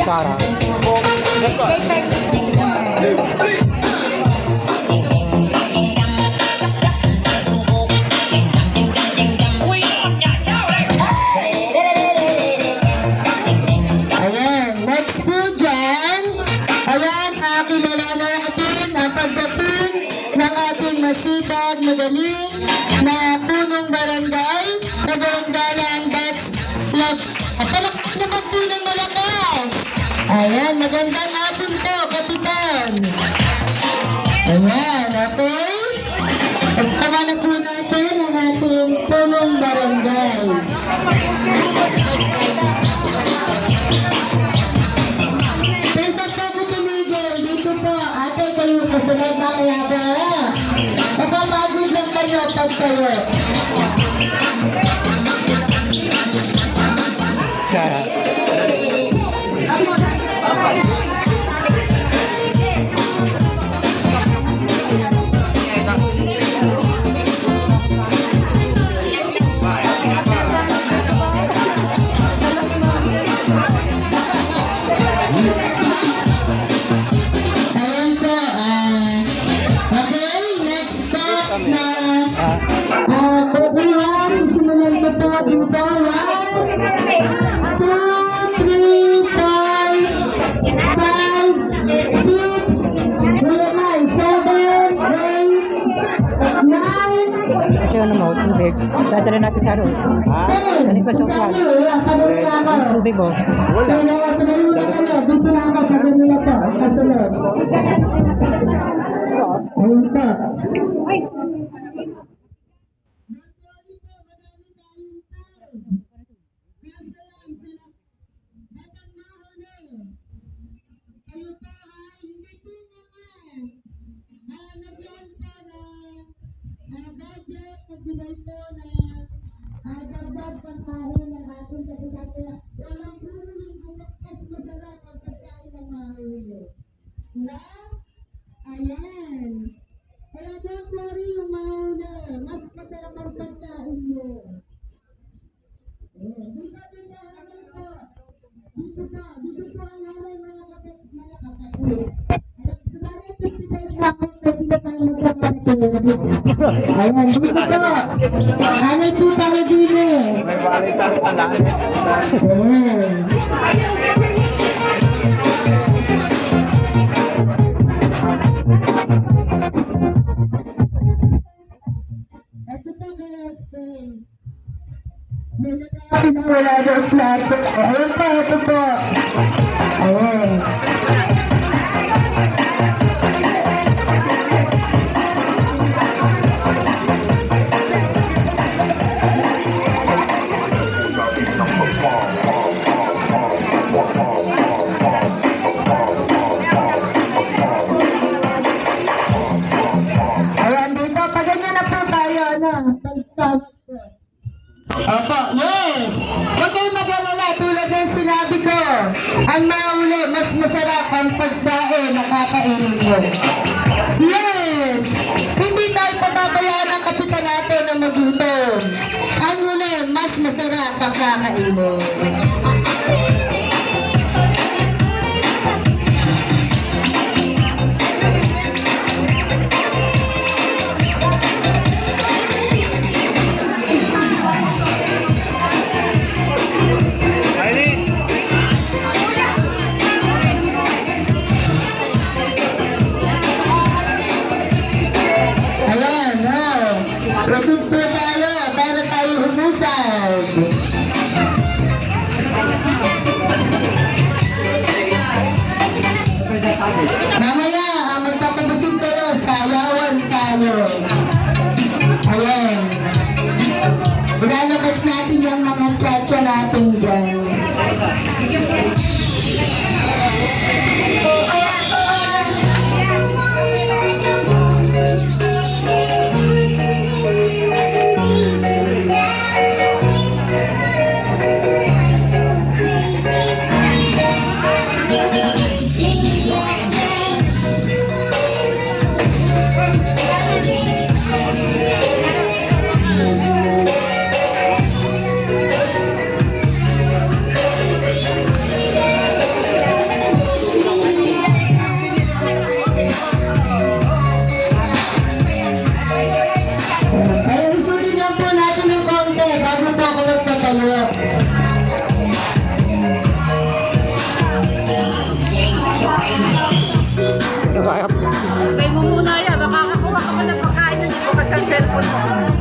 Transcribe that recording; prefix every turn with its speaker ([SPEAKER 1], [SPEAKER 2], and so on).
[SPEAKER 1] Sarah.
[SPEAKER 2] Ayan, next po dyan. Ayan, kilala natin ang pagdating ng ating masipag, magaling na punong barangay, nagawang-galang Bats Love. Palakpak naman po ng malakas. Ayan, magandang hapon po, Kapitan. Ayan, okay. Kasama na po natin ang ating punong barangay. Saan po po tumigil? Dito po, ate, kayo kasunod na kaya po. Mapapagod lang kayo pag kayo.
[SPEAKER 1] Sarah.
[SPEAKER 2] Ayan po, okay, next po na kukuha, sisimulan ko po dito, 1, 2, 3, 4, 5, 6, wala 7, 8, 9,
[SPEAKER 1] Kasi ano mo, tubig. Dadala natin sa road. Dali ko sa kwan. Tubig mo.
[SPEAKER 2] Tumayo na kayo, dito na ako, pagano na po, ang kasunod. Ayun po. Budget, nagbigay po na dagdag pagkain ng ating kapitan. Kaya walang huling mas masarap ang pagkain ng mga huli. Diba? Ayan. Kaya don't worry yung mga huli. Mas masarap ang pagkain nyo. Ayan. Dito hanay po. Dito po ang hanay mga kapatid. Sumalit 55 na ako, pwede na tayo magkakapatid. Ayan, dito po. Hanay po tayo din eh.
[SPEAKER 3] May balitan sa lahat.
[SPEAKER 2] Ayan. Ito po kaya stay. May wala ng plato. Ayan po, ito po. Ayan. Ayan, dito. Paganyan na po tayo. Pagtawag po. Opo, yes! Huwag kayong mag-alala, tulad ng sinabi ko, ang mauli, mas masarap ang pagkain na kakainin nyo. Yes! Hindi tayo patabayaan ang kapitan natin na magutom. Ang huli, mas masarap ang kakainin. Ayan, proceed po tayo para tayo humusay. natin yung mga chacha natin dyan. Ay, isundin lang po natin ng konti bago po ako magpatayo.
[SPEAKER 1] Kaya mo muna yan, makakakuha ka pa ng pagkain, hindi ko kasi ang cellphone mo.